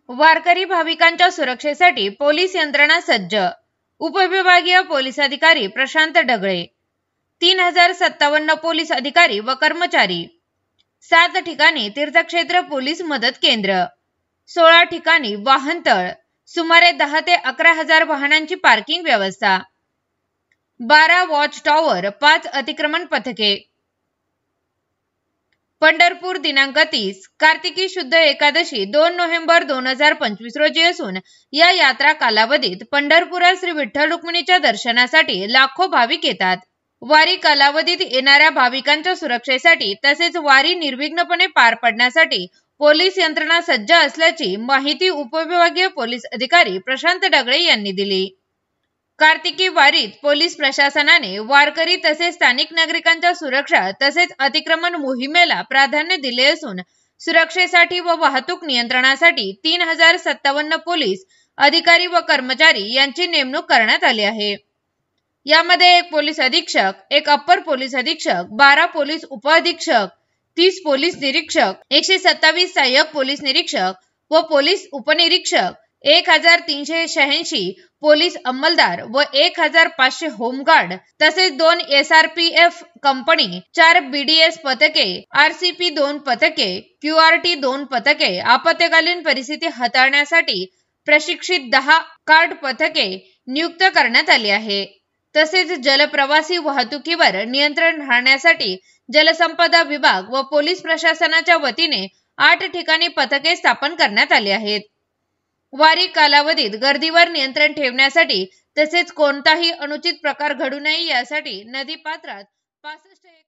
वारकरी भाविकांच्या सुरक्षेसाठी पोलीस यंत्रणा सज्ज. उपविभागीय पोलीस अधिकारी प्रशांत ढगळे. 3057 पोलीस अधिकारी व कर्मचारी. 7 ठिकाणी तीर्थक्षेत्र पोलीस मदत केंद्र. 16 ठिकाणी वाहनतळ. सुमारे 10 ते 11,000 वाहनांची पार्किंग व्यवस्था. 12 वॉच टॉवर, 5 अतिक्रमण पथके. पंढरपूर दिनांक 30 कार्तिकी शुद्ध एकादशी 2 नोव्हेंबर 2025 रोजी असून या यात्रा कालावधीत पंढरपुरात श्री विठ्ठल रुक्मिणीच्या दर्शनासाठी लाखो भाविक येतात. वारी कालावधीत येणाऱ्या भाविकांच्या सुरक्षेसाठी तसेच वारी निर्विघ्नपणे पार पडण्यासाठी पोलीस यंत्रणा सज्ज असल्याची माहिती उपविभागीय पोलीस अधिकारी प्रशांत ढगळे यांनी दिली. कार्तिकी वारीत पोलीस प्रशासनाने वारकरी तसेच स्थानिक नागरिकांच्या सुरक्षा तसेच अतिक्रमण मोहिमेला प्राधान्य दिले असून सुरक्षेसाठी व वाहतूक नियंत्रणासाठी 3057 पोलीस अधिकारी व कर्मचारी यांची नेमणूक करण्यात आली आहे. यामध्ये 1 पोलीस अधीक्षक, 1 अप्पर पोलीस अधीक्षक, 12 पोलीस उपअधीक्षक, 30 पोलीस निरीक्षक, 127 सहाय्यक पोलीस निरीक्षक व पोलीस उपनिरीक्षक, 1386 पोलीस अंमलदार व 1500 होमगार्ड तसेच 2 SRPF कंपनी, 4 BDS पथके, RCP 2 पथके, QRT 2 पथके, आपत्कालीन परिस्थिती हाताळण्यासाठी प्रशिक्षित 10 कार्ड पथके नियुक्त करण्यात आली आहे. तसेच जलप्रवासी वाहतुकीवर नियंत्रण राहण्यासाठी जलसंपदा विभाग व पोलीस प्रशासनाच्या वतीने 8 ठिकाणी पथके स्थापन करण्यात आली आहेत. वारी कालावधीत गर्दीवर नियंत्रण ठेवण्यासाठी तसेच कोणताही अनुचित प्रकार घडू नये यासाठी नदी पात्रात 65